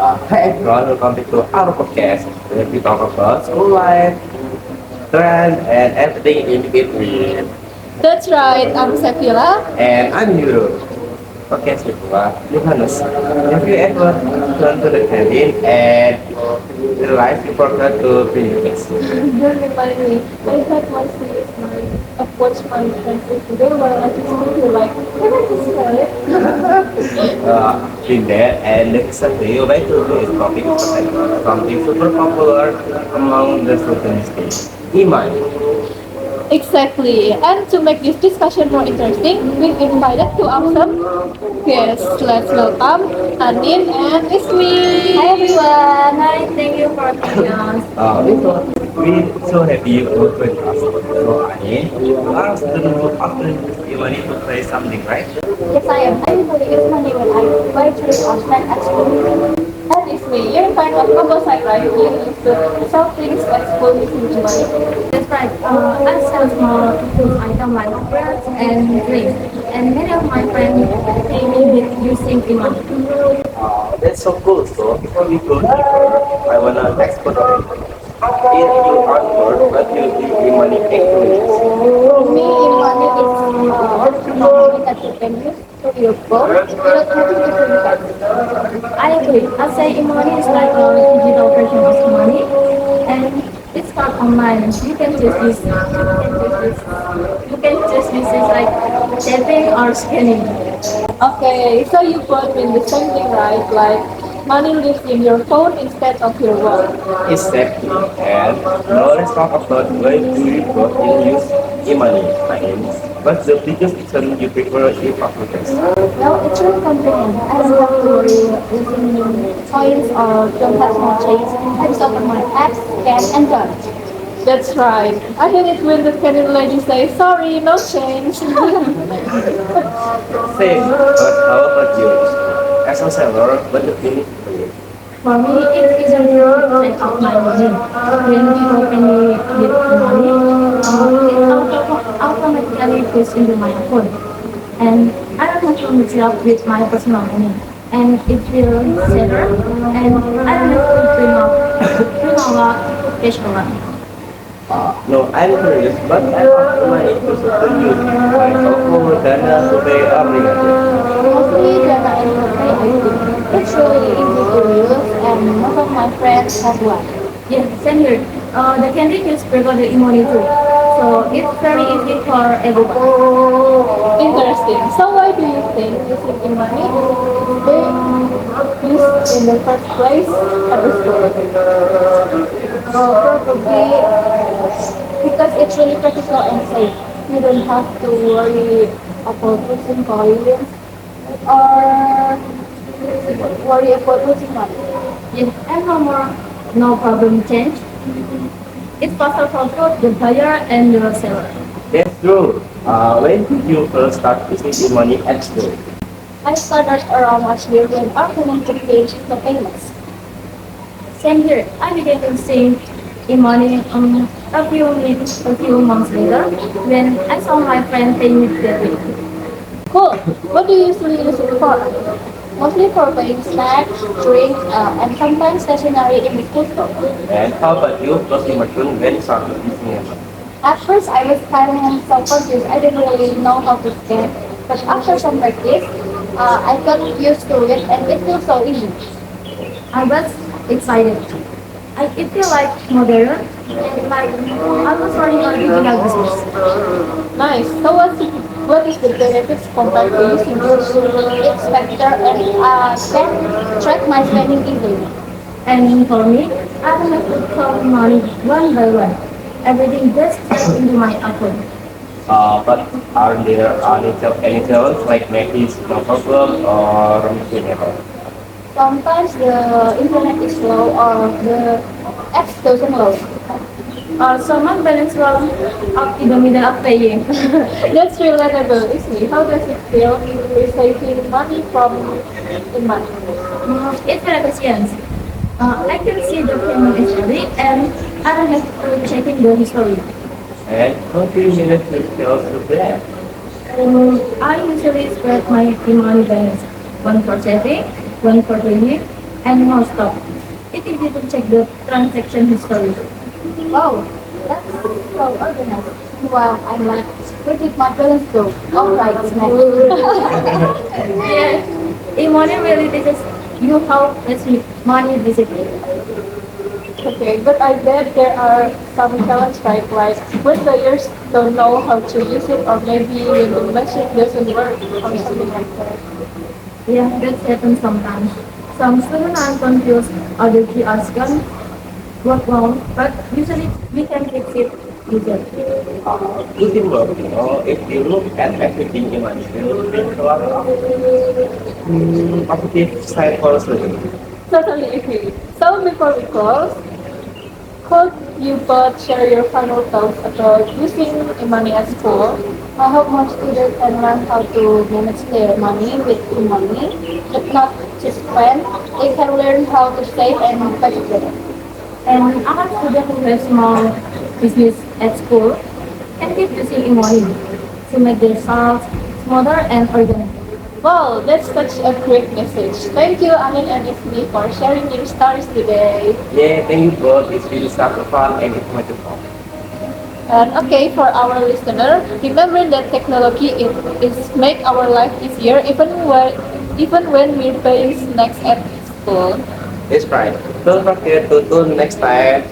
Hi everyone, welcome back to our podcast where we talk about school life, trend, and everything in between. That's right, I'm Safila. And I'm Yuro. Okay, Sifla, Johannes, have you ever gone to the canteen and realized you forgot to bring your kids? Don't remind me. I had my serious mind. I've watched my friends today while I just feel like, can I just try it? Been there, and the Sunday, right to do is topic is something super popular among the students today. Iman. Exactly. And to make this discussion more interesting, we've invited two awesome guests. Let's welcome Anin and Ismi. Hi everyone. Hi, thank you for having us. We so happy you both with us. So, Ani, you are a student who often you wanted to play something, right? Yes, I am. I usually use money when I buy trees or spend at school. And Ismi, you're kind of opposite, right? You used to sell things at school using money. That's right. I sell small food items like bread and drinks, and many of my friends pay me with using money. That's so cool. So, before we go deeper, I wanna explore in your outward what you the money actually is. For me, money is money that you can use to your phone without having to bring cash. I agree. I say money is like a digital version of money, and it's not online. You can just use. You can just use it like tapping or scanning. Okay, so you both mean the same thing, right? Like money lives in your phone instead of your wallet. Exactly. And now let's talk about why do you both use e-money? I mean, what's the biggest reason you prefer e-publications? Well, it's really convenient. I don't have to worry using coins or don't have small change. I just open my app, scan, and done. That's right. I hate it when the candy lady says, sorry, no change. Same, but how about you? As a seller, what do you need for you? For me, it's easier to take out my money. When people pay me with money, it automatically goes into my account. And I don't have to mix it up with my personal money. And it feels safer, and I don't have to bring out cash around. No, I'm curious, but I want the money to support you. I hope more than to pay everything. Mostly Java and Kotlin, I think. It's really easy to use and most of my friends have one. Yeah, same here. The candy is prefer the money too. So it's very easy for everyone. Interesting. So why do you think using money is being used in the first place at the school? Probably because it's really practical and safe. You don't have to worry about losing coins or worry about losing money. Yes, and no more, no problem change. It's faster for both the buyer and the seller. That's true. When did you first start using e-money at school? I started around last year when our to page the payments. Same here. I began to save money a few months later when I saw my friend paying it that way. Cool. What do you usually use it for? Mostly for buying snacks, drinks, and sometimes stationery in the school store. And how about you? First immersion when you started using it? At first, I was kind of self-conscious. I didn't really know how to scan. But after some practice, I got used to it and it feels so easy. I was excited. It felt like modern, like I was running a digital business. Nice. So what is the benefits compared to using this? It's better and can track my spending easily. And for me, I don't have to count money one by one. Everything just straight into my account. But are there any challenges like maybe no problem or missing error? Sometimes the internet is slow or the apps doesn't load. Or someone balance wrong up in the middle of paying. That's relatable, isn't it? How does it feel receiving money from the money? It's very efficient. I can see the payment history and I don't have to check in the history. And how do you manage to sales to that? I usually spread my money balance. One for saving, one for daily, And no stop. It's easy to check the transaction history. Wow, that's so organized. Wow, I'm like, predict my balance though. Alright, next. Yeah, e-money really teaches you how to money discipline. Okay, but I bet there are some challenges, right? Like when players don't know how to use it, or maybe when the machine doesn't work, or something like that. Yeah, that happens sometimes. Some students are confused or the key are gone work wrong, but usually we can fix it easily. Good teamwork, if you look at everything in one, you think a lot of positive side for students. Totally agree. So before we close, could you both share your final thoughts about using money at school? I hope more students can learn how to manage their money with money, but not just spend. They can learn how to save and budget better. And our students who have small business at school can keep using e-money to make their sales smoother and organized. Wow, that's such a great message. Thank you, Amin and Ismi, for sharing your stories today. Yeah, thank you both. It's really super fun and informative. And okay, for our listener, remember that technology is make our life easier even when we're paying snacks at school. That's right. Don't forget to tune next time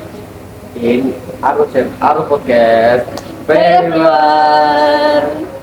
in our podcast. Bye Bye everyone. everyone!